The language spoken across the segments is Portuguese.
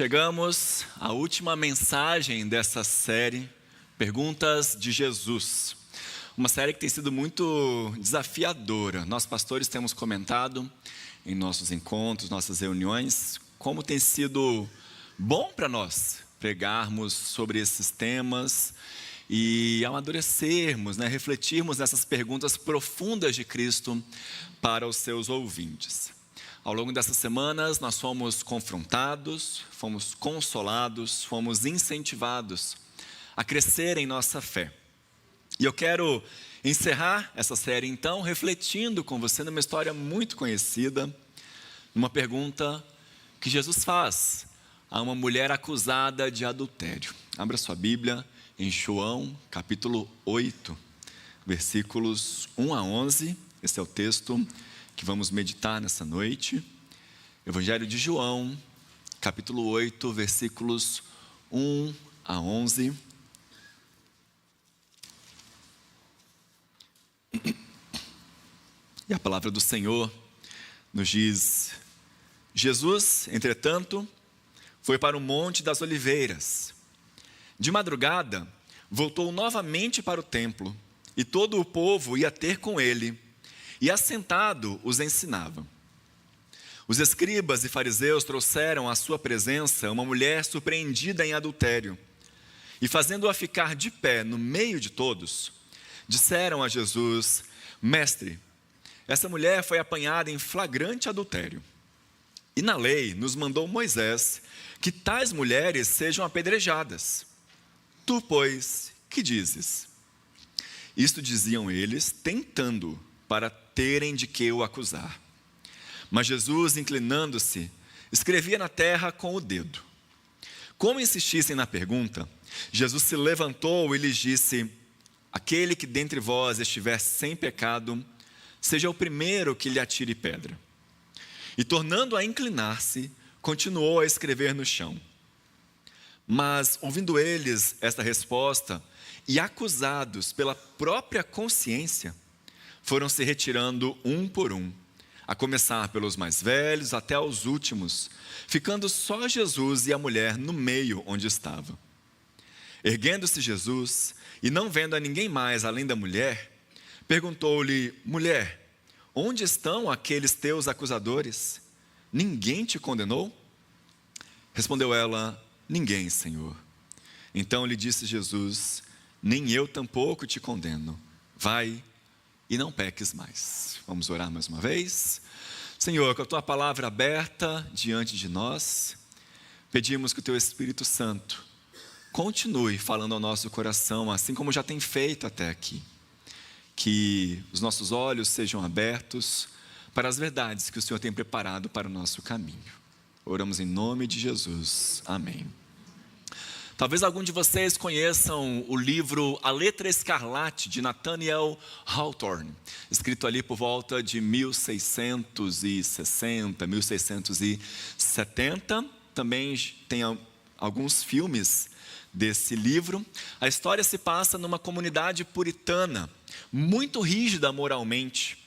Chegamos à última mensagem dessa série, Perguntas de Jesus. Uma série que tem sido muito desafiadora. Nós pastores temos comentado em nossos encontros, nossas reuniões, como tem sido bom para nós pregarmos sobre esses temas e amadurecermos, refletirmos nessas perguntas profundas de Cristo para os seus ouvintes. Ao longo dessas semanas, nós fomos confrontados, fomos consolados, fomos incentivados a crescer em nossa fé. E eu quero encerrar essa série, então, refletindo com você numa história muito conhecida, numa pergunta que Jesus faz a uma mulher acusada de adultério. Abra sua Bíblia em João, capítulo 8, versículos 1 a 11. Esse é o texto que vamos meditar nessa noite. Evangelho de João, capítulo 8, versículos 1 a 11. E a palavra do Senhor nos diz: Jesus, entretanto, foi para o Monte das Oliveiras. De madrugada, voltou novamente para o templo, e todo o povo ia ter com ele, e assentado os ensinava. Os escribas e fariseus trouxeram à sua presença uma mulher surpreendida em adultério, e fazendo-a ficar de pé no meio de todos, disseram a Jesus: Mestre, essa mulher foi apanhada em flagrante adultério. E na lei nos mandou Moisés que tais mulheres sejam apedrejadas. Tu, pois, que dizes? Isto diziam eles, tentando, para terem de que o acusar. Mas Jesus, inclinando-se, escrevia na terra com o dedo. Como insistissem na pergunta, Jesus se levantou e lhes disse: Aquele que dentre vós estiver sem pecado, seja o primeiro que lhe atire pedra. E tornando a inclinar-se, continuou a escrever no chão. Mas, ouvindo eles esta resposta, e acusados pela própria consciência, foram se retirando um por um, a começar pelos mais velhos até os últimos, ficando só Jesus e a mulher no meio onde estava. Erguendo-se Jesus, e não vendo a ninguém mais além da mulher, perguntou-lhe: Mulher, onde estão aqueles teus acusadores? Ninguém te condenou? Respondeu ela: Ninguém, Senhor. Então lhe disse Jesus: Nem eu tampouco te condeno. Vai e não peques mais. Vamos orar mais uma vez. Senhor, com a tua palavra aberta diante de nós, pedimos que o teu Espírito Santo continue falando ao nosso coração, assim como já tem feito até aqui. Que os nossos olhos sejam abertos para as verdades que o Senhor tem preparado para o nosso caminho. Oramos em nome de Jesus. Amém. Talvez algum de vocês conheçam o livro A Letra Escarlate, de Nathaniel Hawthorne, escrito ali por volta de 1660, 1670. Também tem alguns filmes desse livro. A história se passa numa comunidade puritana, muito rígida moralmente.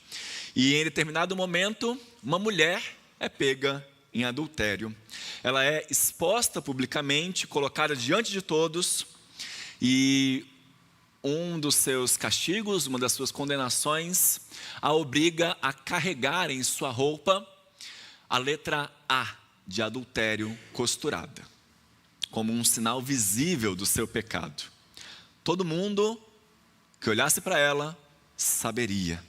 E em determinado momento, uma mulher é pega em adultério. Ela é exposta publicamente, colocada diante de todos, e um dos seus castigos, uma das suas condenações, a obriga a carregar em sua roupa a letra A de adultério costurada, como um sinal visível do seu pecado. Todo mundo que olhasse para ela saberia.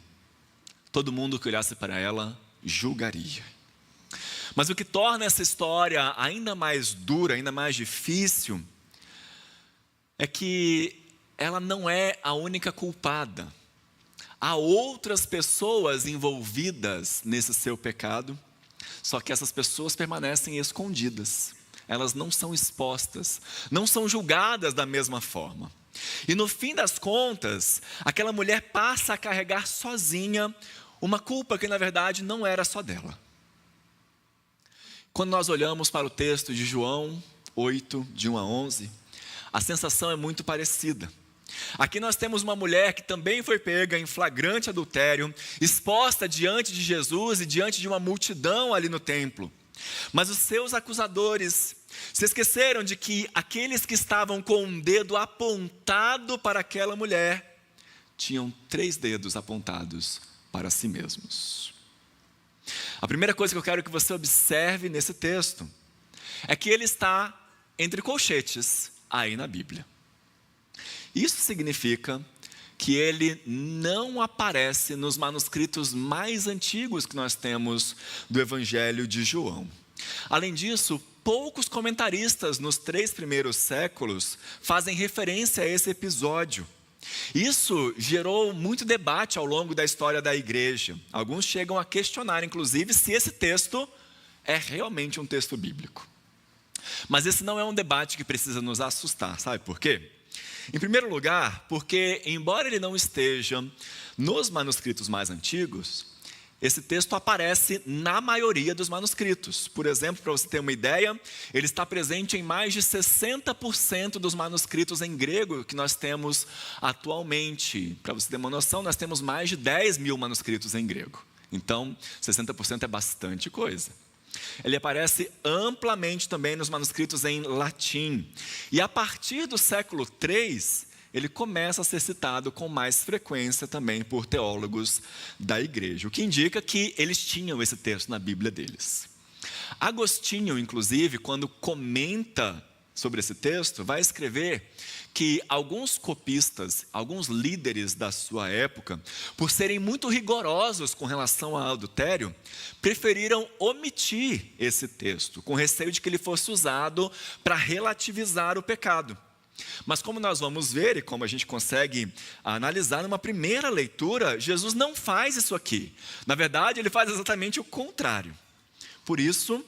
Todo mundo que olhasse para ela julgaria. Mas o que torna essa história ainda mais dura, ainda mais difícil, é que ela não é a única culpada. Há outras pessoas envolvidas nesse seu pecado, só que essas pessoas permanecem escondidas. Elas não são expostas, não são julgadas da mesma forma. E no fim das contas, aquela mulher passa a carregar sozinha uma culpa que na verdade não era só dela. Quando nós olhamos para o texto de João 8, de 1 a 11, a sensação é muito parecida. Aqui nós temos uma mulher que também foi pega em flagrante adultério, exposta diante de Jesus e diante de uma multidão ali no templo. Mas os seus acusadores Se esqueceram de que aqueles que estavam com um dedo apontado para aquela mulher, tinham 3 dedos apontados para si mesmos. A primeira coisa que eu quero que você observe nesse texto é que ele está entre colchetes aí na Bíblia. Isso significa que ele não aparece nos manuscritos mais antigos que nós temos do Evangelho de João. Além disso, poucos comentaristas nos 3 primeiros séculos fazem referência a esse episódio. Isso gerou muito debate ao longo da história da igreja. Alguns chegam a questionar, inclusive, se esse texto é realmente um texto bíblico. Mas esse não é um debate que precisa nos assustar, sabe por quê? Em primeiro lugar, porque embora ele não esteja nos manuscritos mais antigos, esse texto aparece na maioria dos manuscritos. Por exemplo, para você ter uma ideia, ele está presente em mais de 60% dos manuscritos em grego que nós temos atualmente. Para você ter uma noção, nós temos mais de 10 mil manuscritos em grego. Então, 60% é bastante coisa. Ele aparece amplamente também nos manuscritos em latim. E a partir do século III, ele começa a ser citado com mais frequência também por teólogos da igreja, o que indica que eles tinham esse texto na Bíblia deles. Agostinho, inclusive, quando comenta sobre esse texto, vai escrever que alguns copistas, alguns líderes da sua época, por serem muito rigorosos com relação ao adultério, preferiram omitir esse texto, com receio de que ele fosse usado para relativizar o pecado. Mas como nós vamos ver, e como a gente consegue analisar numa primeira leitura, Jesus não faz isso aqui. Na verdade, ele faz exatamente o contrário. Por isso,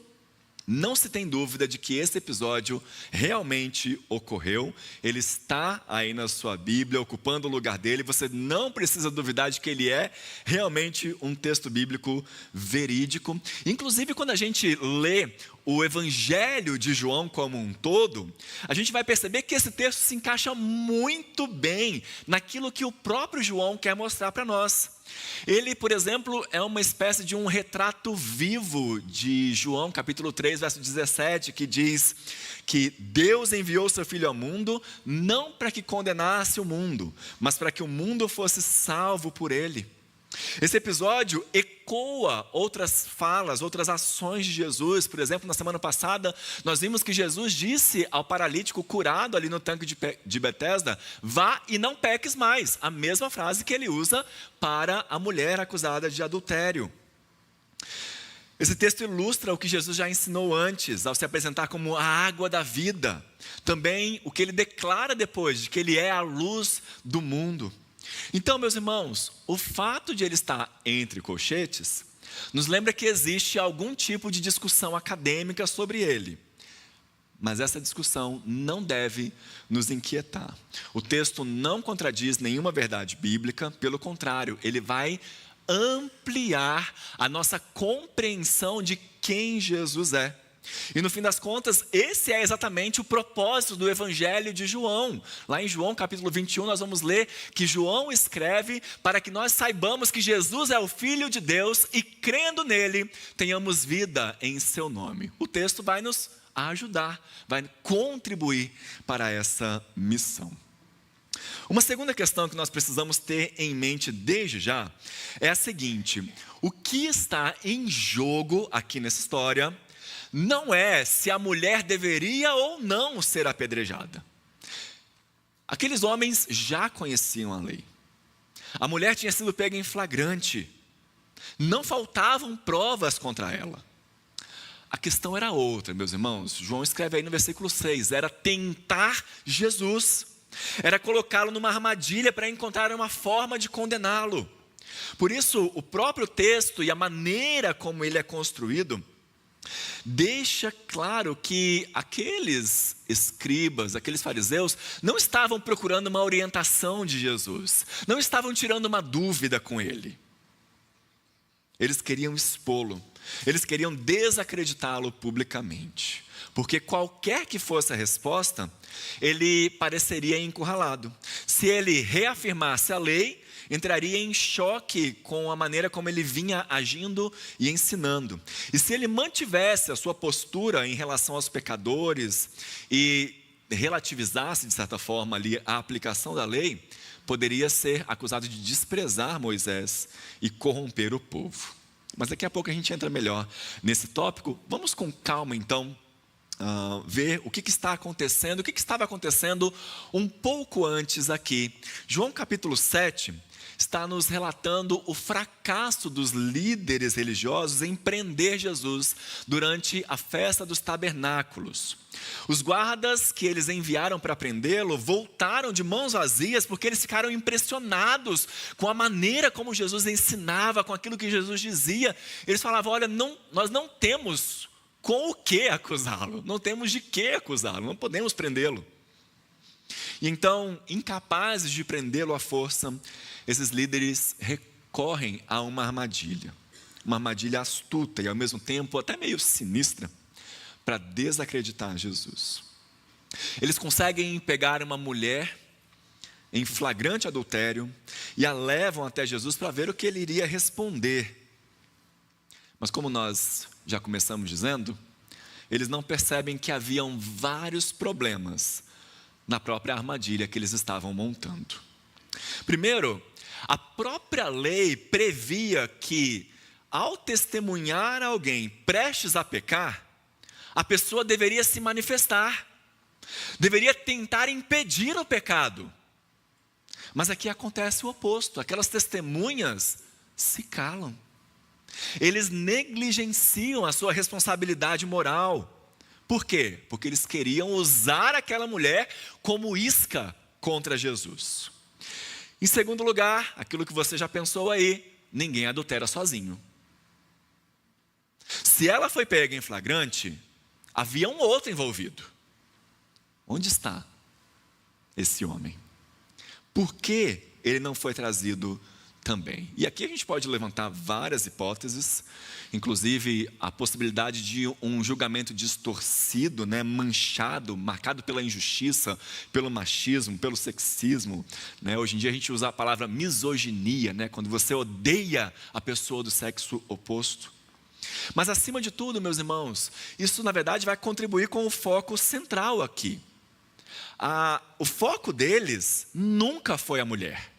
não se tem dúvida de que esse episódio realmente ocorreu. Ele está aí na sua Bíblia, ocupando o lugar dele. Você não precisa duvidar de que ele é realmente um texto bíblico verídico. Inclusive, quando a gente lê o Evangelho de João como um todo, a gente vai perceber que esse texto se encaixa muito bem naquilo que o próprio João quer mostrar para nós. Ele, por exemplo, é uma espécie de um retrato vivo de João, capítulo 3, verso 17, que diz que Deus enviou seu Filho ao mundo, não para que condenasse o mundo, mas para que o mundo fosse salvo por ele. Esse episódio ecoa outras falas, outras ações de Jesus. Por exemplo, na semana passada, nós vimos que Jesus disse ao paralítico curado ali no tanque de Betesda: vá e não peques mais. A mesma frase que ele usa para a mulher acusada de adultério. Esse texto ilustra o que Jesus já ensinou antes, ao se apresentar como a água da vida. Também o que ele declara depois, de que ele é a luz do mundo. Então, meus irmãos, o fato de ele estar entre colchetes nos lembra que existe algum tipo de discussão acadêmica sobre ele. Mas essa discussão não deve nos inquietar. O texto não contradiz nenhuma verdade bíblica, pelo contrário, ele vai ampliar a nossa compreensão de quem Jesus é. E no fim das contas, esse é exatamente o propósito do Evangelho de João. Lá em João capítulo 21, nós vamos ler que João escreve para que nós saibamos que Jesus é o Filho de Deus e, crendo nele, tenhamos vida em seu nome. O texto vai nos ajudar, vai contribuir para essa missão. Uma segunda questão que nós precisamos ter em mente desde já é a seguinte: o que está em jogo aqui nessa história não é se a mulher deveria ou não ser apedrejada. Aqueles homens já conheciam a lei. A mulher tinha sido pega em flagrante. Não faltavam provas contra ela. A questão era outra, meus irmãos. João escreve aí no versículo 6. Era tentar Jesus. Era colocá-lo numa armadilha para encontrar uma forma de condená-lo. Por isso, o próprio texto e a maneira como ele é construído deixa claro que aqueles escribas, aqueles fariseus, não estavam procurando uma orientação de Jesus, não estavam tirando uma dúvida com ele. Eles queriam expô-lo, eles queriam desacreditá-lo publicamente, porque qualquer que fosse a resposta, ele pareceria encurralado. Se ele reafirmasse a lei, entraria em choque com a maneira como ele vinha agindo e ensinando. E se ele mantivesse a sua postura em relação aos pecadores e relativizasse, de certa forma, ali a aplicação da lei, poderia ser acusado de desprezar Moisés e corromper o povo. Mas daqui a pouco a gente entra melhor nesse tópico. Vamos com calma, então, ver o que está acontecendo, o que estava acontecendo um pouco antes aqui. João capítulo 7 está nos relatando o fracasso dos líderes religiosos em prender Jesus durante a festa dos tabernáculos. Os guardas que eles enviaram para prendê-lo voltaram de mãos vazias porque eles ficaram impressionados com a maneira como Jesus ensinava, com aquilo que Jesus dizia. Eles falavam: olha, nós não temos com o que acusá-lo, não temos de que acusá-lo, não podemos prendê-lo. E então, incapazes de prendê-lo à força, esses líderes recorrem a uma armadilha astuta e ao mesmo tempo até meio sinistra, para desacreditar Jesus. Eles conseguem pegar uma mulher em flagrante adultério e a levam até Jesus para ver o que ele iria responder. Mas como nós já começamos dizendo, eles não percebem que haviam vários problemas na própria armadilha que eles estavam montando. Primeiro, a própria lei previa que, ao testemunhar alguém prestes a pecar, a pessoa deveria se manifestar, deveria tentar impedir o pecado. Mas aqui acontece o oposto, aquelas testemunhas se calam. Eles negligenciam a sua responsabilidade moral. Por quê? Porque eles queriam usar aquela mulher como isca contra Jesus. Em segundo lugar, aquilo que você já pensou aí, ninguém adultera sozinho. Se ela foi pega em flagrante, havia um outro envolvido. Onde está esse homem? Por que ele não foi trazido também? E aqui a gente pode levantar várias hipóteses, inclusive a possibilidade de um julgamento distorcido, manchado, marcado pela injustiça, pelo machismo, pelo sexismo. Hoje em dia a gente usa a palavra misoginia, quando você odeia a pessoa do sexo oposto. Mas acima de tudo, meus irmãos, isso na verdade vai contribuir com o foco central aqui. O foco deles nunca foi a mulher.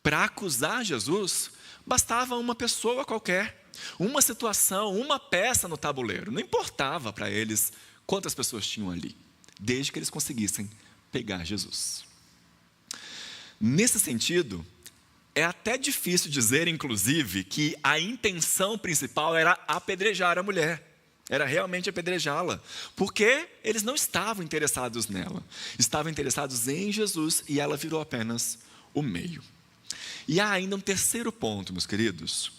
Para acusar Jesus, bastava uma pessoa qualquer, uma situação, uma peça no tabuleiro. Não importava para eles quantas pessoas tinham ali, desde que eles conseguissem pegar Jesus. Nesse sentido, é até difícil dizer, inclusive, que a intenção principal era apedrejar a mulher. Era realmente apedrejá-la, porque eles não estavam interessados nela. Estavam interessados em Jesus e ela virou apenas o meio. E há ainda um terceiro ponto, meus queridos.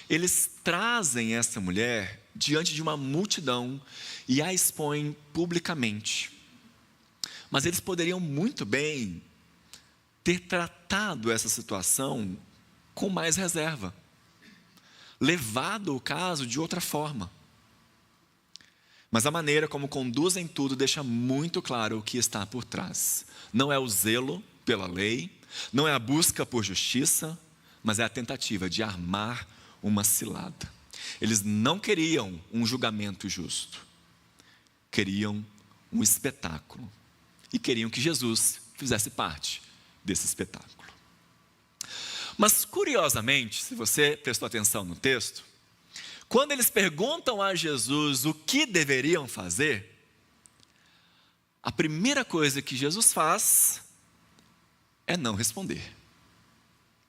Eles trazem essa mulher diante de uma multidão e a expõem publicamente. Mas eles poderiam muito bem ter tratado essa situação com mais reserva, levado o caso de outra forma. Mas a maneira como conduzem tudo deixa muito claro o que está por trás. Não é o zelo pela lei, não é a busca por justiça, mas é a tentativa de armar uma cilada. Eles não queriam um julgamento justo, queriam um espetáculo. E queriam que Jesus fizesse parte desse espetáculo. Mas curiosamente, se você prestou atenção no texto, quando eles perguntam a Jesus o que deveriam fazer, a primeira coisa que Jesus faz é não responder.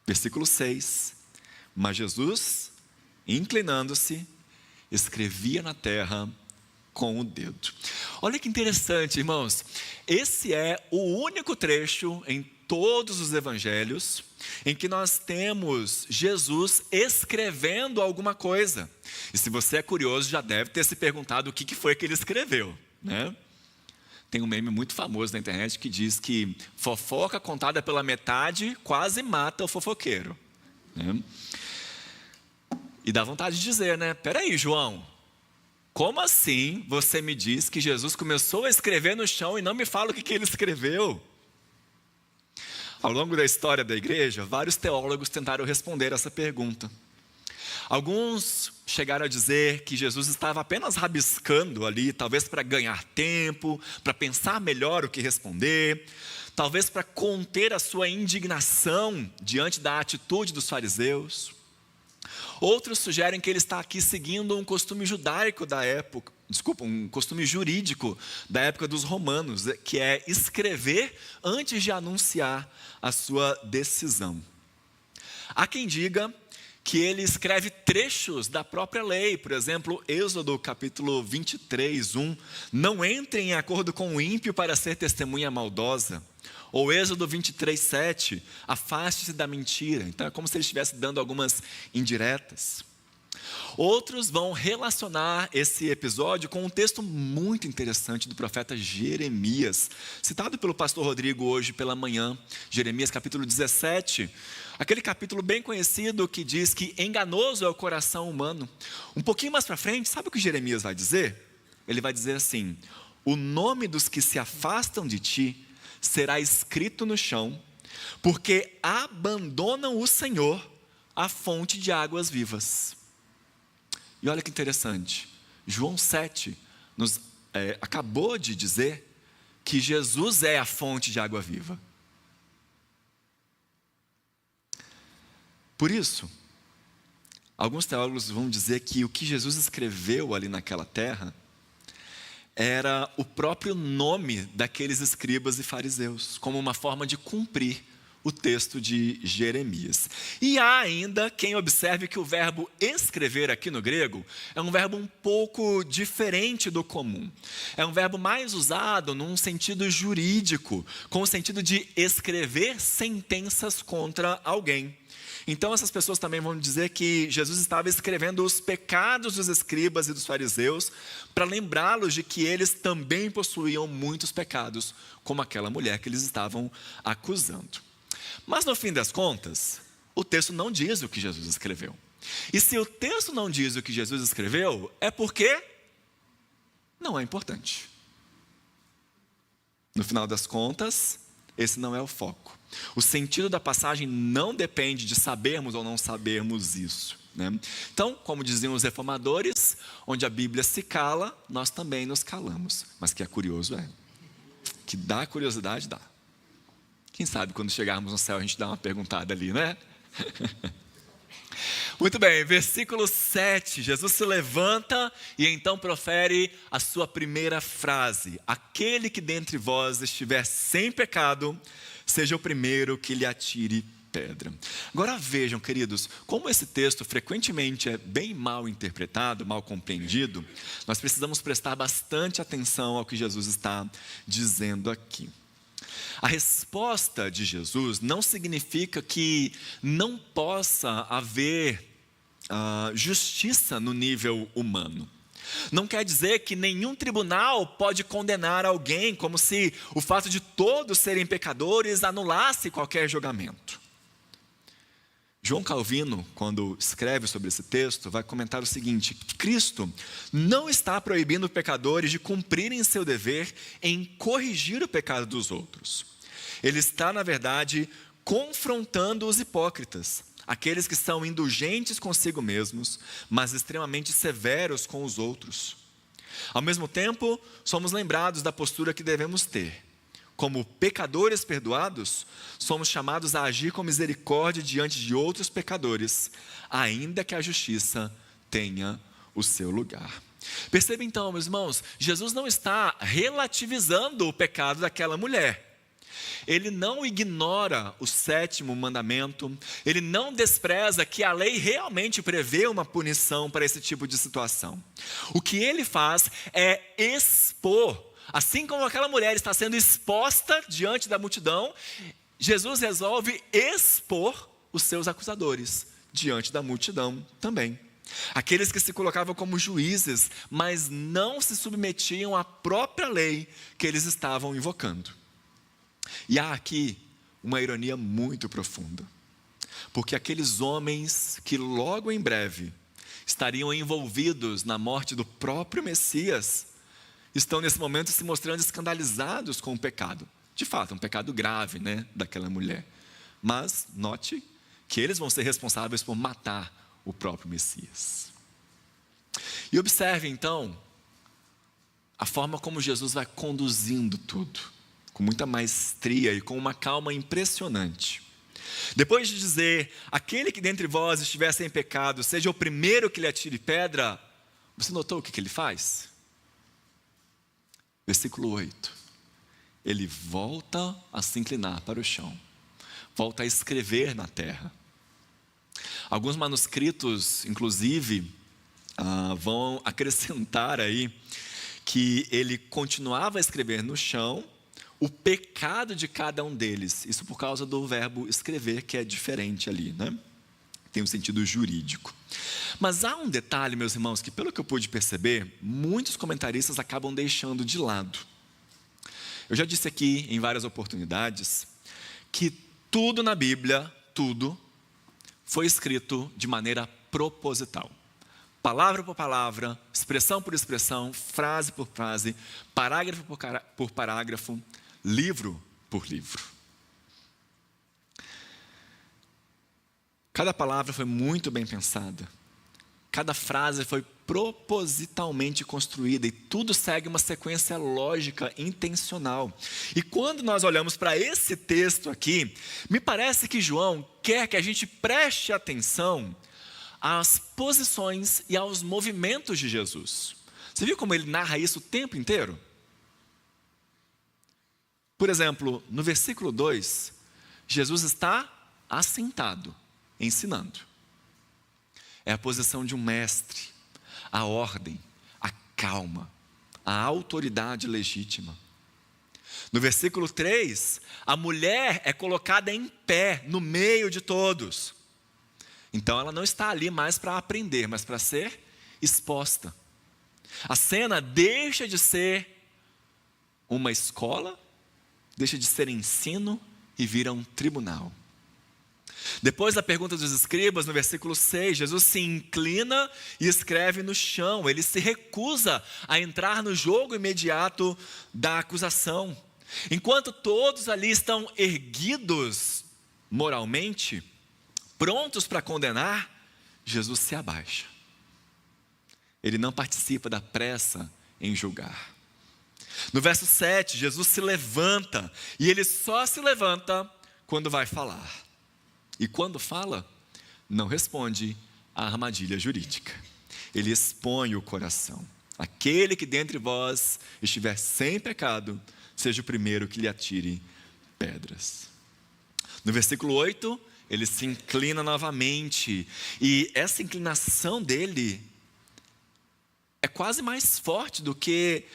Versículo 6, mas Jesus, inclinando-se, escrevia na terra com o dedo. Olha que interessante, irmãos. Esse é o único trecho em todos os evangelhos em que nós temos Jesus escrevendo alguma coisa. E se você é curioso, já deve ter se perguntado o que foi que ele escreveu, Tem um meme muito famoso na internet que diz que fofoca contada pela metade quase mata o fofoqueiro, E dá vontade de dizer, peraí, João, como assim você me diz que Jesus começou a escrever no chão e não me fala o que ele escreveu? Ao longo da história da igreja, vários teólogos tentaram responder essa pergunta. Alguns chegaram a dizer que Jesus estava apenas rabiscando ali, talvez para ganhar tempo, para pensar melhor o que responder, talvez para conter a sua indignação diante da atitude dos fariseus. Outros sugerem que ele está aqui seguindo um costume judaico da época, um costume jurídico da época dos romanos, que é escrever antes de anunciar a sua decisão. Há quem diga que ele escreve trechos da própria lei, por exemplo, Êxodo capítulo 23, 1, não entrem em acordo com o ímpio para ser testemunha maldosa. Ou Êxodo 23, 7, afaste-se da mentira. Então é como se ele estivesse dando algumas indiretas. Outros vão relacionar esse episódio com um texto muito interessante do profeta Jeremias, citado pelo pastor Rodrigo hoje pela manhã, Jeremias capítulo 17, aquele capítulo bem conhecido que diz que enganoso é o coração humano. Um pouquinho mais para frente, sabe o que Jeremias vai dizer? Ele vai dizer assim: o nome dos que se afastam de ti será escrito no chão, porque abandonam o Senhor, a fonte de águas vivas. E olha que interessante, João 7 nos acabou de dizer que Jesus é a fonte de água viva. Por isso, alguns teólogos vão dizer que o que Jesus escreveu ali naquela terra era o próprio nome daqueles escribas e fariseus, como uma forma de cumprir o texto de Jeremias. E há ainda quem observe que o verbo escrever aqui no grego é um verbo um pouco diferente do comum. É um verbo mais usado num sentido jurídico, com o sentido de escrever sentenças contra alguém. Então essas pessoas também vão dizer que Jesus estava escrevendo os pecados dos escribas e dos fariseus para lembrá-los de que eles também possuíam muitos pecados, como aquela mulher que eles estavam acusando. Mas no fim das contas, o texto não diz o que Jesus escreveu. E se o texto não diz o que Jesus escreveu, é porque não é importante. No final das contas, esse não é o foco. O sentido da passagem não depende de sabermos ou não sabermos isso, né? Então, como diziam os reformadores, onde a Bíblia se cala, nós também nos calamos. Mas que é curioso que dá curiosidade, dá. Quem sabe quando chegarmos no céu a gente dá uma perguntada ali, né? Muito bem, versículo 7, Jesus se levanta e então profere a sua primeira frase: aquele que dentre vós estiver sem pecado, seja o primeiro que lhe atire pedra. Agora vejam, queridos, como esse texto frequentemente é bem mal interpretado, mal compreendido, nós precisamos prestar bastante atenção ao que Jesus está dizendo aqui. A resposta de Jesus não significa que não possa haver justiça no nível humano. Não quer dizer que nenhum tribunal pode condenar alguém, como se o fato de todos serem pecadores anulasse qualquer julgamento. João Calvino, quando escreve sobre esse texto, vai comentar o seguinte: Cristo não está proibindo pecadores de cumprirem seu dever em corrigir o pecado dos outros. Ele está, na verdade, confrontando os hipócritas, aqueles que são indulgentes consigo mesmos, mas extremamente severos com os outros. Ao mesmo tempo, somos lembrados da postura que devemos ter. Como pecadores perdoados, somos chamados a agir com misericórdia diante de outros pecadores, ainda que a justiça tenha o seu lugar. Perceba então, meus irmãos, Jesus não está relativizando o pecado daquela mulher. Ele não ignora o 7º mandamento, ele não despreza que a lei realmente prevê uma punição para esse tipo de situação. O que ele faz é expor, assim como aquela mulher está sendo exposta diante da multidão, Jesus resolve expor os seus acusadores diante da multidão também. Aqueles que se colocavam como juízes, mas não se submetiam à própria lei que eles estavam invocando. E há aqui uma ironia muito profunda, porque aqueles homens que logo em breve estariam envolvidos na morte do próprio Messias, estão nesse momento se mostrando escandalizados com o pecado de fato, um pecado grave, né, daquela mulher. Mas note que eles vão ser responsáveis por matar o próprio Messias. E observe então a forma como Jesus vai conduzindo tudo, com muita maestria e com uma calma impressionante. Depois de dizer, aquele que dentre vós estiver sem pecado, seja o primeiro que lhe atire pedra, você notou o que ele faz? Versículo 8. Ele volta a se inclinar para o chão, volta a escrever na terra. Alguns manuscritos, inclusive, vão acrescentar aí que ele continuava a escrever no chão o pecado de cada um deles. Isso por causa do verbo escrever, que é diferente ali, né? Tem um sentido jurídico. Mas há um detalhe, meus irmãos, que pelo que eu pude perceber, muitos comentaristas acabam deixando de lado. Eu já disse aqui em várias oportunidades que tudo na Bíblia, tudo, foi escrito de maneira proposital. Palavra por palavra, expressão por expressão, frase por frase, parágrafo por parágrafo, livro por livro. Cada palavra foi muito bem pensada. Cada frase foi propositalmente construída e tudo segue uma sequência lógica, intencional. E quando nós olhamos para esse texto aqui, me parece que João quer que a gente preste atenção às posições e aos movimentos de Jesus. Você viu como ele narra isso o tempo inteiro? Por exemplo, no versículo 2, Jesus está assentado, ensinando. É a posição de um mestre, a ordem, a calma, a autoridade legítima. No versículo 3, a mulher é colocada em pé, no meio de todos. Então ela não está ali mais para aprender, mas para ser exposta. A cena deixa de ser uma escola, deixa de ser ensino e vira um tribunal. Depois da pergunta dos escribas, no versículo 6, Jesus se inclina e escreve no chão. Ele se recusa a entrar no jogo imediato da acusação. Enquanto todos ali estão erguidos moralmente, prontos para condenar, Jesus se abaixa. Ele não participa da pressa em julgar. No verso 7, Jesus se levanta, e ele só se levanta quando vai falar. E quando fala, não responde à armadilha jurídica. Ele expõe o coração. Aquele que dentre vós estiver sem pecado, seja o primeiro que lhe atire pedras. No versículo 8, ele se inclina novamente. E essa inclinação dele é quase mais forte do que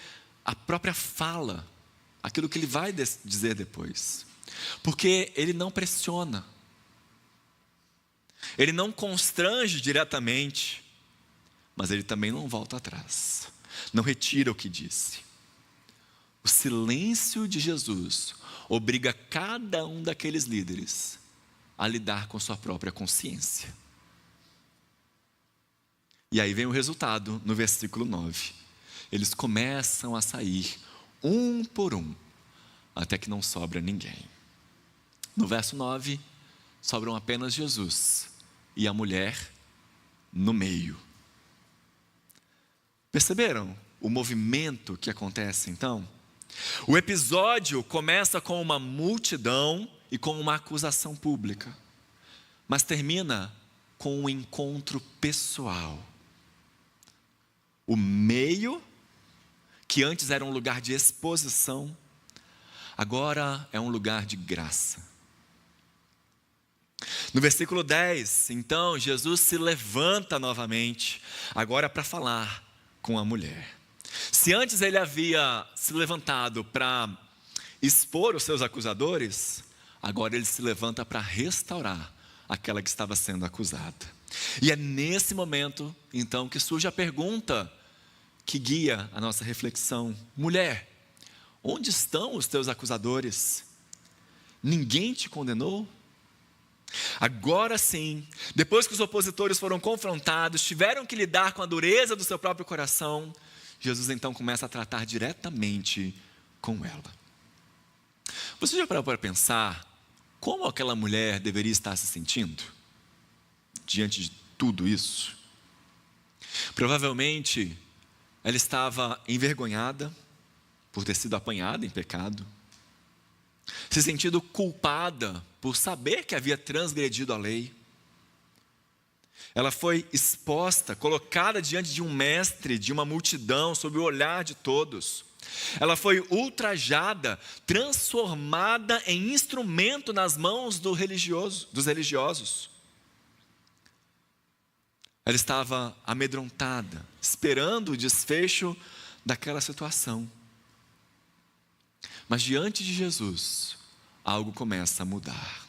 a própria fala, aquilo que ele vai dizer depois. Porque ele não pressiona. Ele não constrange diretamente, mas ele também não volta atrás, não retira o que disse. O silêncio de Jesus obriga cada um daqueles líderes a lidar com sua própria consciência. E aí vem o resultado no versículo 9. Eles começam a sair, um por um, até que não sobra ninguém. No verso 9, sobram apenas Jesus e a mulher no meio. Perceberam o movimento que acontece então? O episódio começa com uma multidão e com uma acusação pública, mas termina com um encontro pessoal. O meio, que antes era um lugar de exposição, agora é um lugar de graça. No versículo 10, então, Jesus se levanta novamente, agora para falar com a mulher. Se antes ele havia se levantado para expor os seus acusadores, agora ele se levanta para restaurar aquela que estava sendo acusada. E é nesse momento, então, que surge a pergunta que guia a nossa reflexão. Mulher, onde estão os teus acusadores? Ninguém te condenou? Agora sim, depois que os opositores foram confrontados, tiveram que lidar com a dureza do seu próprio coração, Jesus então começa a tratar diretamente com ela. Você já parou para pensar como aquela mulher deveria estar se sentindo diante de tudo isso? Provavelmente, ela estava envergonhada por ter sido apanhada em pecado, se sentindo culpada por saber que havia transgredido a lei. Ela foi exposta, colocada diante de um mestre, de uma multidão, sob o olhar de todos. Ela foi ultrajada, transformada em instrumento nas mãos dos religiosos. Ela estava amedrontada, esperando o desfecho daquela situação. Mas diante de Jesus, algo começa a mudar.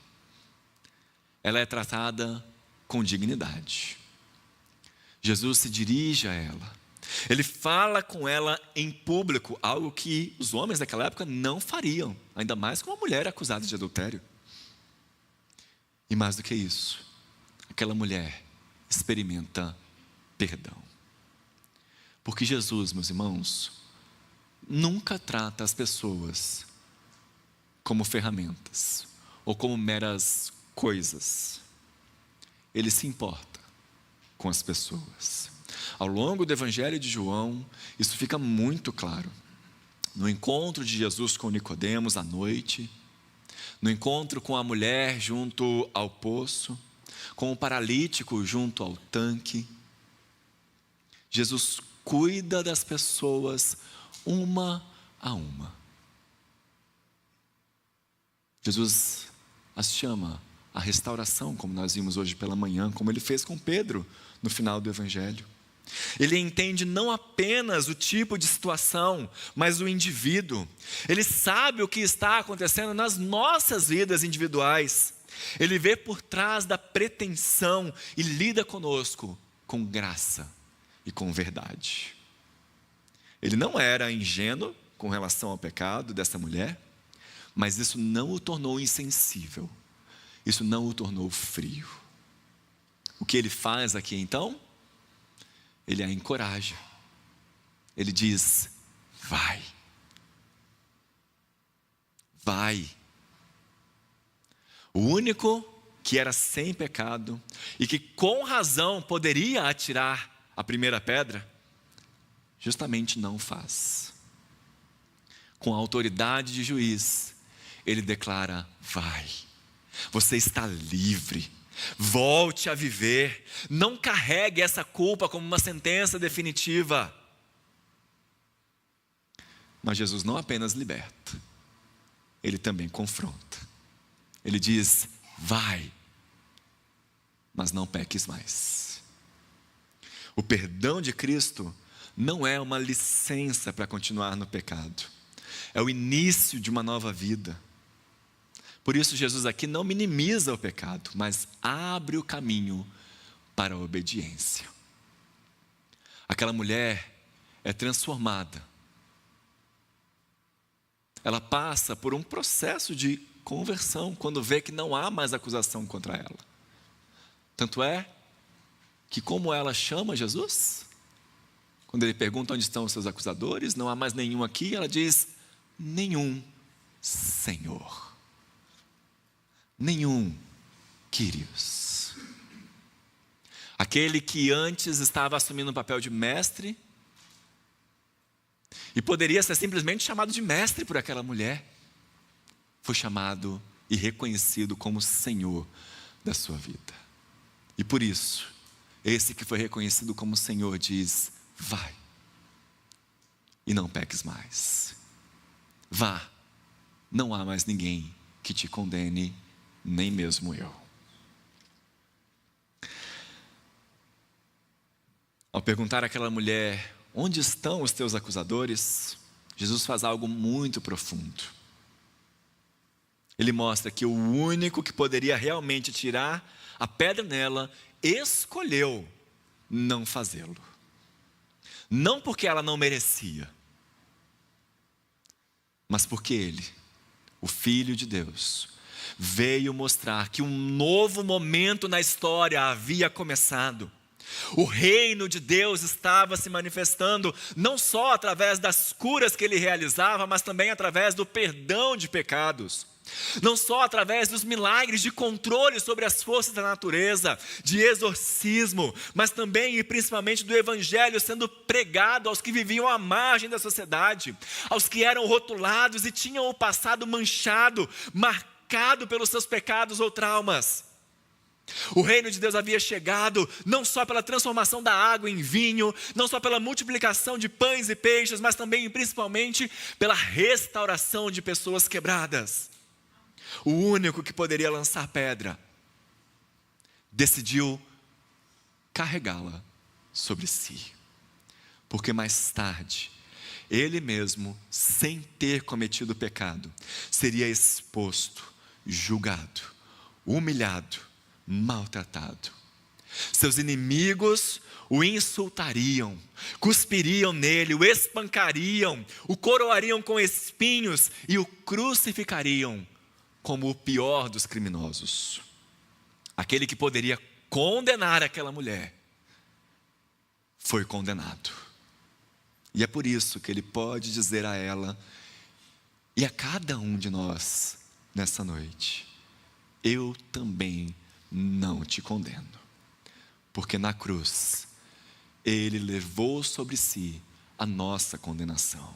Ela é tratada com dignidade. Jesus se dirige a ela. Ele fala com ela em público, algo que os homens daquela época não fariam, ainda mais com uma mulher acusada de adultério. E mais do que isso, aquela mulher experimenta perdão. Porque Jesus, meus irmãos, nunca trata as pessoas como ferramentas ou como meras coisas. Ele se importa com as pessoas. Ao longo do Evangelho de João, isso fica muito claro. No encontro de Jesus com Nicodemos à noite, no encontro com a mulher junto ao poço, com o paralítico junto ao tanque, Jesus cuida das pessoas uma a uma. Jesus as chama à restauração, como nós vimos hoje pela manhã, como ele fez com Pedro no final do Evangelho. Ele entende não apenas o tipo de situação, mas o indivíduo. Ele sabe o que está acontecendo nas nossas vidas individuais. Ele vê por trás da pretensão e lida conosco com graça e com verdade. Ele não era ingênuo com relação ao pecado dessa mulher, mas isso não o tornou insensível. Isso não o tornou frio. O que ele faz aqui então? Ele a encoraja. Ele diz: vai. Vai. O único que era sem pecado e que com razão poderia atirar a primeira pedra, justamente não faz. Com a autoridade de juiz, ele declara: vai. Você está livre. Volte a viver. Não carregue essa culpa como uma sentença definitiva. Mas Jesus não apenas liberta, ele também confronta. Ele diz: vai, mas não peques mais. O perdão de Cristo não é uma licença para continuar no pecado. É o início de uma nova vida. Por isso Jesus aqui não minimiza o pecado, mas abre o caminho para a obediência. Aquela mulher é transformada. Ela passa por um processo de conversão quando vê que não há mais acusação contra ela. Tanto é que, como ela chama Jesus, quando ele pergunta onde estão os seus acusadores, não há mais nenhum aqui, ela diz: nenhum, Senhor. Nenhum, Quírios. Aquele que antes estava assumindo o papel de mestre e poderia ser simplesmente chamado de mestre por aquela mulher, foi chamado e reconhecido como Senhor da sua vida. E por isso, esse que foi reconhecido como Senhor diz: vai e não peques mais. Vá, não há mais ninguém que te condene, nem mesmo eu. Ao perguntar àquela mulher: onde estão os teus acusadores? Jesus faz algo muito profundo. Ele mostra que o único que poderia realmente tirar a pedra nela, escolheu não fazê-lo. Não porque ela não merecia, mas porque ele, o Filho de Deus, veio mostrar que um novo momento na história havia começado. O reino de Deus estava se manifestando não só através das curas que ele realizava, mas também através do perdão de pecados. Não só através dos milagres de controle sobre as forças da natureza, de exorcismo, mas também e principalmente do evangelho sendo pregado aos que viviam à margem da sociedade, aos que eram rotulados e tinham o passado manchado, marcado pelos seus pecados ou traumas. O reino de Deus havia chegado não só pela transformação da água em vinho, não só pela multiplicação de pães e peixes, mas também e principalmente pela restauração de pessoas quebradas. O único que poderia lançar pedra decidiu carregá-la sobre si, porque mais tarde ele mesmo, sem ter cometido pecado, seria exposto, julgado, humilhado, maltratado. Seus inimigos o insultariam, cuspiriam nele, o espancariam, o coroariam com espinhos e o crucificariam como o pior dos criminosos. Aquele que poderia condenar aquela mulher foi condenado. E é por isso que ele pode dizer a ela e a cada um de nós nessa noite: eu também não te condeno, porque na cruz ele levou sobre si a nossa condenação.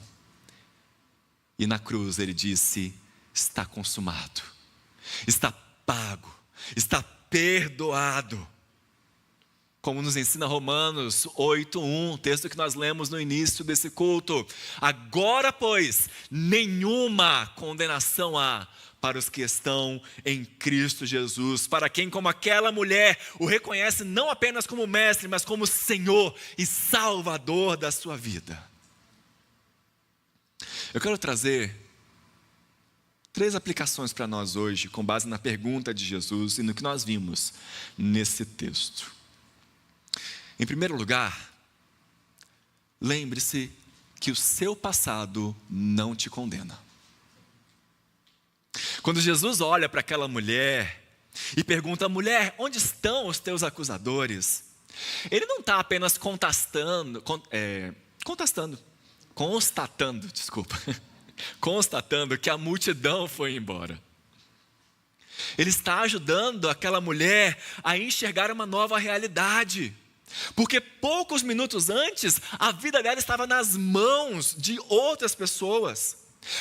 E na cruz ele disse: está consumado, está pago, está perdoado. Como nos ensina Romanos 8:1, texto que nós lemos no início desse culto. Agora, pois, nenhuma condenação há para os que estão em Cristo Jesus, para quem, como aquela mulher, o reconhece não apenas como mestre, mas como Senhor e Salvador da sua vida. Eu quero trazer 3 aplicações para nós hoje, com base na pergunta de Jesus e no que nós vimos nesse texto. Em primeiro lugar, lembre-se que o seu passado não te condena. Quando Jesus olha para aquela mulher e pergunta: mulher, onde estão os teus acusadores? Ele não está apenas constatando que a multidão foi embora. Ele está ajudando aquela mulher a enxergar uma nova realidade. Porque poucos minutos antes, a vida dela estava nas mãos de outras pessoas.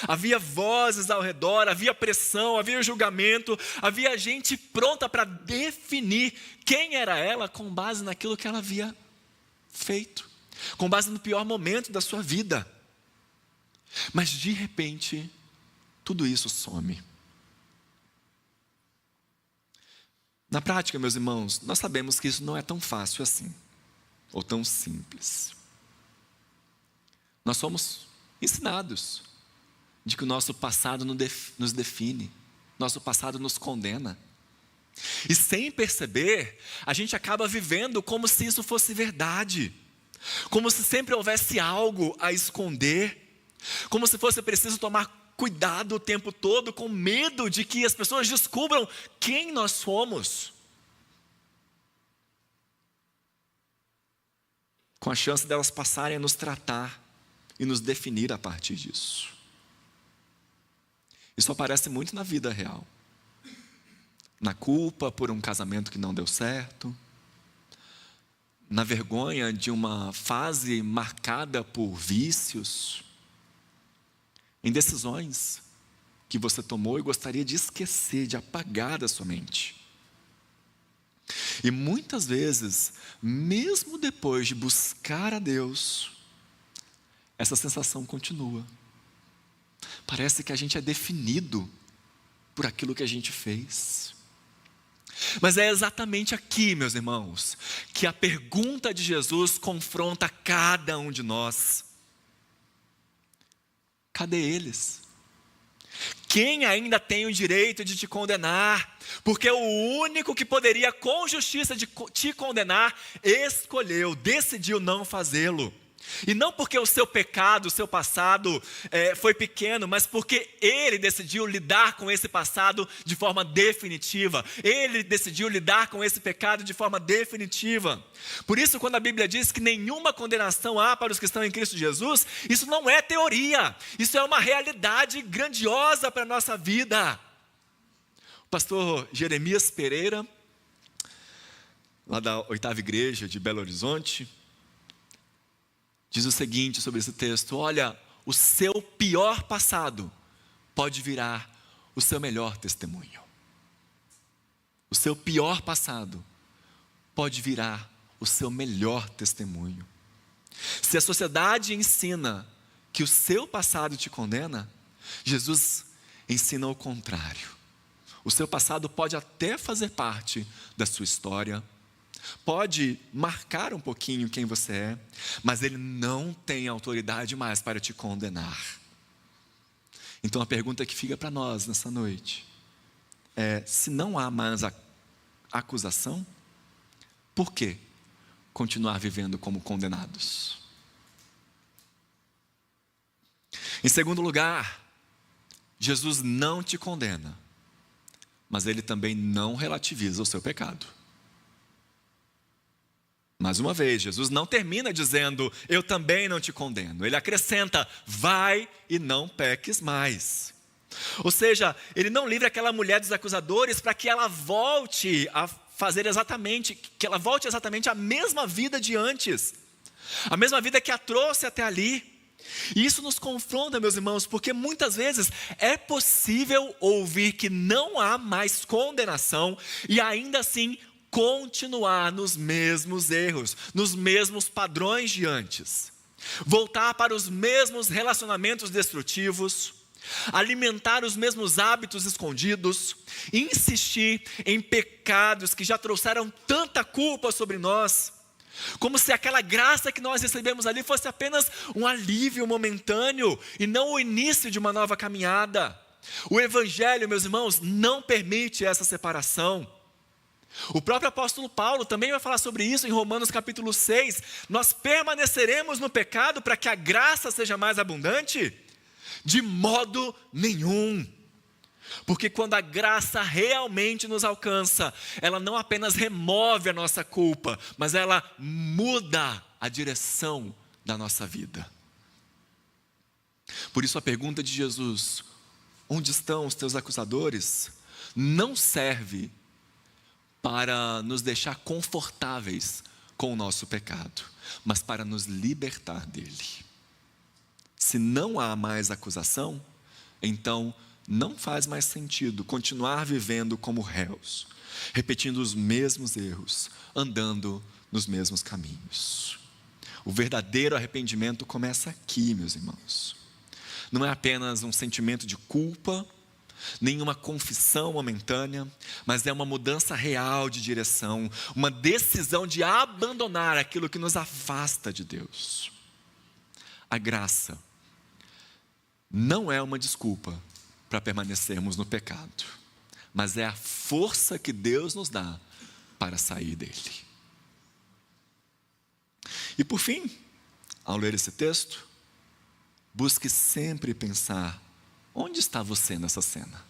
Havia vozes ao redor, havia pressão, havia julgamento, havia gente pronta para definir quem era ela com base naquilo que ela havia feito, com base no pior momento da sua vida. Mas de repente, tudo isso some. Na prática, meus irmãos, nós sabemos que isso não é tão fácil assim, ou tão simples. Nós somos ensinados de que o nosso passado nos define, nosso passado nos condena. E sem perceber, a gente acaba vivendo como se isso fosse verdade, como se sempre houvesse algo a esconder, como se fosse preciso tomar cuidado o tempo todo, com medo de que as pessoas descubram quem nós somos, com a chance delas passarem a nos tratar e nos definir a partir disso. Isso aparece muito na vida real. Na culpa por um casamento que não deu certo, na vergonha de uma fase marcada por vícios, em decisões que você tomou e gostaria de esquecer, de apagar da sua mente. E muitas vezes, mesmo depois de buscar a Deus, essa sensação continua. Parece que a gente é definido por aquilo que a gente fez. Mas é exatamente aqui, meus irmãos, que a pergunta de Jesus confronta cada um de nós. Cadê eles? Quem ainda tem o direito de te condenar? Porque o único que poderia com justiça te condenar, decidiu não fazê-lo. E não porque o seu pecado, o seu passado foi pequeno, mas porque ele decidiu lidar com esse passado de forma definitiva. Ele decidiu lidar com esse pecado de forma definitiva. Por isso, quando a Bíblia diz que nenhuma condenação há para os que estão em Cristo Jesus, isso não é teoria, isso é uma realidade grandiosa para a nossa vida. O pastor Jeremias Pereira, lá da 8ª Igreja de Belo Horizonte, diz o seguinte sobre esse texto: olha, o seu pior passado pode virar o seu melhor testemunho. O seu pior passado pode virar o seu melhor testemunho. Se a sociedade ensina que o seu passado te condena, Jesus ensina o contrário. O seu passado pode até fazer parte da sua história, pode marcar um pouquinho quem você é, mas ele não tem autoridade mais para te condenar. Então a pergunta que fica para nós nessa noite é: se não há mais a acusação, por que continuar vivendo como condenados? Em segundo lugar, Jesus não te condena, mas ele também não relativiza o seu pecado. Mais uma vez, Jesus não termina dizendo: eu também não te condeno. Ele acrescenta: vai e não peques mais. Ou seja, ele não livra aquela mulher dos acusadores para que ela volte a fazer exatamente, que ela volte exatamente à mesma vida de antes, a mesma vida que a trouxe até ali. E isso nos confronta, meus irmãos, porque muitas vezes é possível ouvir que não há mais condenação e ainda assim continuar nos mesmos erros, nos mesmos padrões de antes, voltar para os mesmos relacionamentos destrutivos, alimentar os mesmos hábitos escondidos, insistir em pecados que já trouxeram tanta culpa sobre nós, como se aquela graça que nós recebemos ali fosse apenas um alívio momentâneo e não o início de uma nova caminhada. O Evangelho, meus irmãos, não permite essa separação. O próprio apóstolo Paulo também vai falar sobre isso em Romanos capítulo 6. Nós permaneceremos no pecado para que a graça seja mais abundante? De modo nenhum. Porque quando a graça realmente nos alcança, ela não apenas remove a nossa culpa, mas ela muda a direção da nossa vida. Por isso a pergunta de Jesus: onde estão os teus acusadores? Não serve para nos deixar confortáveis com o nosso pecado, mas para nos libertar dele. Se não há mais acusação, então não faz mais sentido continuar vivendo como réus, repetindo os mesmos erros, andando nos mesmos caminhos. O verdadeiro arrependimento começa aqui, meus irmãos. Não é apenas um sentimento de culpa, nenhuma confissão momentânea, mas é uma mudança real de direção, uma decisão de abandonar aquilo que nos afasta de Deus. A graça não é uma desculpa para permanecermos no pecado, mas é a força que Deus nos dá para sair dele. E por fim, ao ler esse texto, busque sempre pensar: onde está você nessa cena?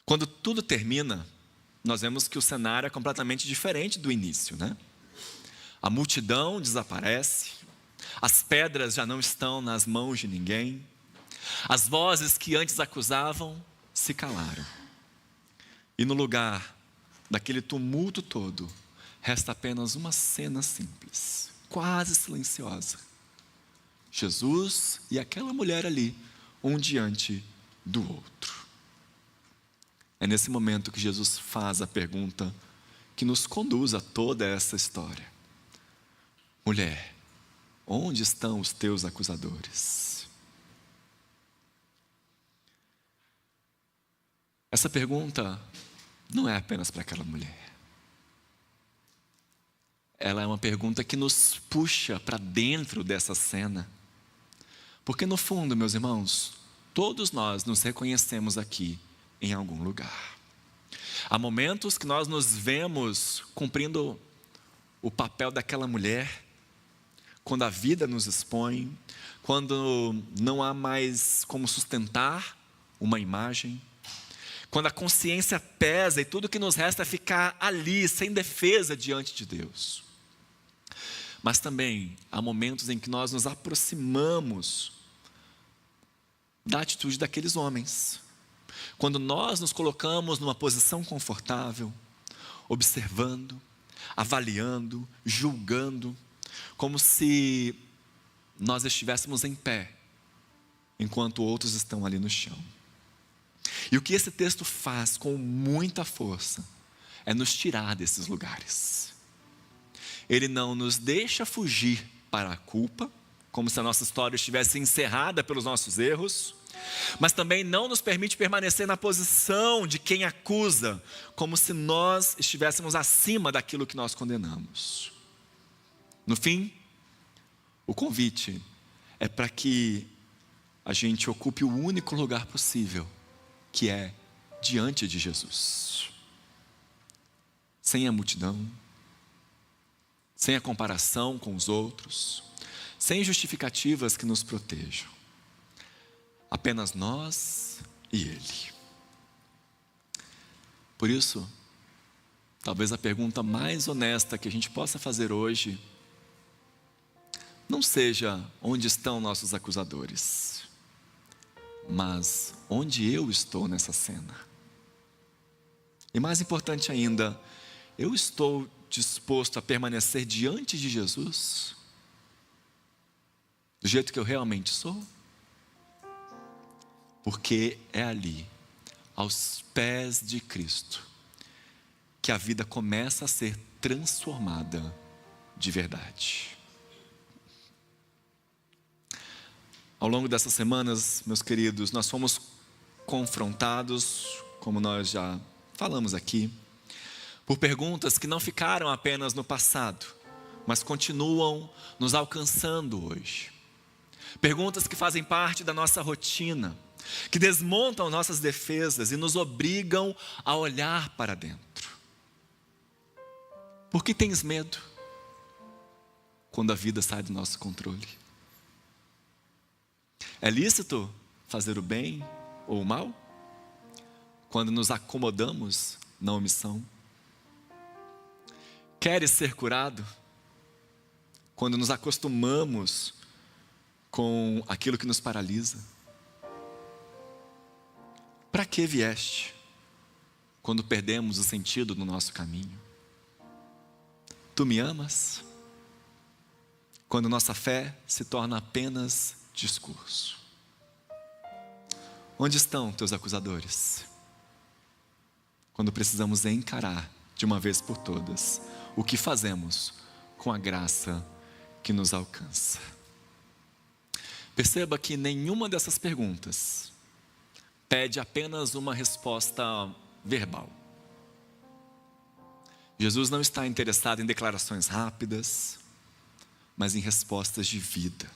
Quando tudo termina, nós vemos que o cenário é completamente diferente do início, né? A multidão desaparece, as pedras já não estão nas mãos de ninguém, as vozes que antes acusavam se calaram. E no lugar daquele tumulto todo, resta apenas uma cena simples, quase silenciosa. Jesus e aquela mulher ali, um diante do outro. É nesse momento que Jesus faz a pergunta que nos conduz a toda essa história: mulher, onde estão os teus acusadores? Essa pergunta não é apenas para aquela mulher. Ela é uma pergunta que nos puxa para dentro dessa cena. Porque no fundo, meus irmãos, todos nós nos reconhecemos aqui em algum lugar. Há momentos que nós nos vemos cumprindo o papel daquela mulher, quando a vida nos expõe, quando não há mais como sustentar uma imagem, quando a consciência pesa e tudo que nos resta é ficar ali, sem defesa diante de Deus. Mas também há momentos em que nós nos aproximamos da atitude daqueles homens. Quando nós nos colocamos numa posição confortável, observando, avaliando, julgando, como se nós estivéssemos em pé, enquanto outros estão ali no chão. E o que esse texto faz com muita força é nos tirar desses lugares. Ele não nos deixa fugir para a culpa, como se a nossa história estivesse encerrada pelos nossos erros, mas também não nos permite permanecer na posição de quem acusa, como se nós estivéssemos acima daquilo que nós condenamos. No fim, o convite é para que a gente ocupe o único lugar possível, que é diante de Jesus. Sem a multidão, sem a comparação com os outros, sem justificativas que nos protejam. Apenas nós e Ele. Por isso, talvez a pergunta mais honesta que a gente possa fazer hoje não seja onde estão nossos acusadores, mas onde eu estou nessa cena. E mais importante ainda, eu estou disposto a permanecer diante de Jesus do jeito que eu realmente sou? Porque é ali, aos pés de Cristo, que a vida começa a ser transformada de verdade. Ao longo dessas semanas, meus queridos, nós fomos confrontados, como nós já falamos aqui, por perguntas que não ficaram apenas no passado, mas continuam nos alcançando hoje. Perguntas que fazem parte da nossa rotina, que desmontam nossas defesas e nos obrigam a olhar para dentro. Por que tens medo quando a vida sai do nosso controle? É lícito fazer o bem ou o mal quando nos acomodamos na omissão? Queres ser curado quando nos acostumamos com aquilo que nos paralisa? Para que vieste quando perdemos o sentido do nosso caminho? Tu me amas quando nossa fé se torna apenas discurso? Onde estão teus acusadores quando precisamos encarar de uma vez por todas o que fazemos com a graça que nos alcança? Perceba que nenhuma dessas perguntas pede apenas uma resposta verbal. Jesus não está interessado em declarações rápidas, mas em respostas de vida.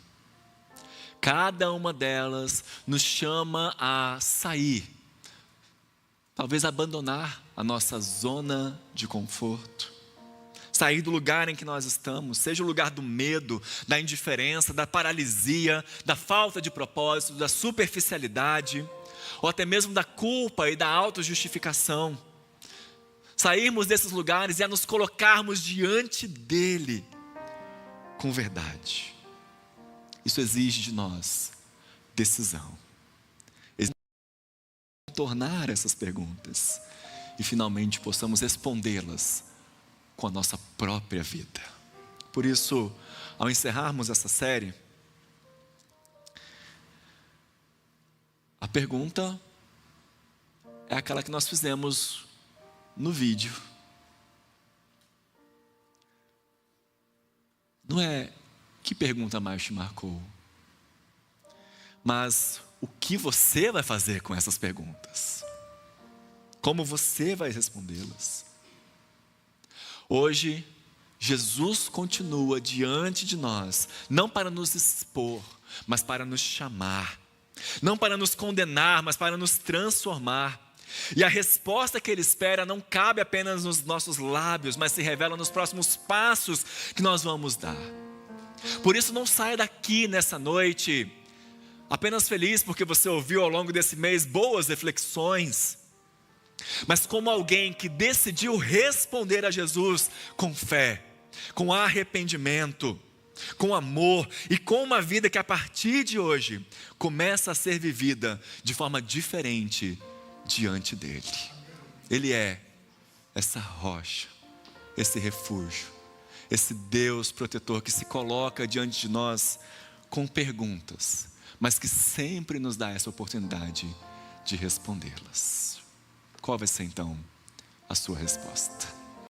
Cada uma delas nos chama a sair, talvez abandonar a nossa zona de conforto, sair do lugar em que nós estamos, seja o lugar do medo, da indiferença, da paralisia, da falta de propósito, da superficialidade, ou até mesmo da culpa e da autojustificação. Sairmos desses lugares e a nos colocarmos diante dele com verdade. Isso exige de nós decisão. Exige tornar essas perguntas e finalmente possamos respondê-las com a nossa própria vida. Por isso, ao encerrarmos essa série, a pergunta é aquela que nós fizemos no vídeo. Não é que pergunta mais te marcou, mas o que você vai fazer com essas perguntas? Como você vai respondê-las? Hoje, Jesus continua diante de nós, não para nos expor, mas para nos chamar. Não para nos condenar, mas para nos transformar. E a resposta que Ele espera não cabe apenas nos nossos lábios, mas se revela nos próximos passos que nós vamos dar. Por isso, não saia daqui nessa noite apenas feliz porque você ouviu ao longo desse mês boas reflexões, mas como alguém que decidiu responder a Jesus com fé, com arrependimento, com amor e com uma vida que a partir de hoje começa a ser vivida de forma diferente diante dele. Ele é essa rocha, esse refúgio, esse Deus protetor que se coloca diante de nós com perguntas, mas que sempre nos dá essa oportunidade de respondê-las. Qual vai ser então a sua resposta?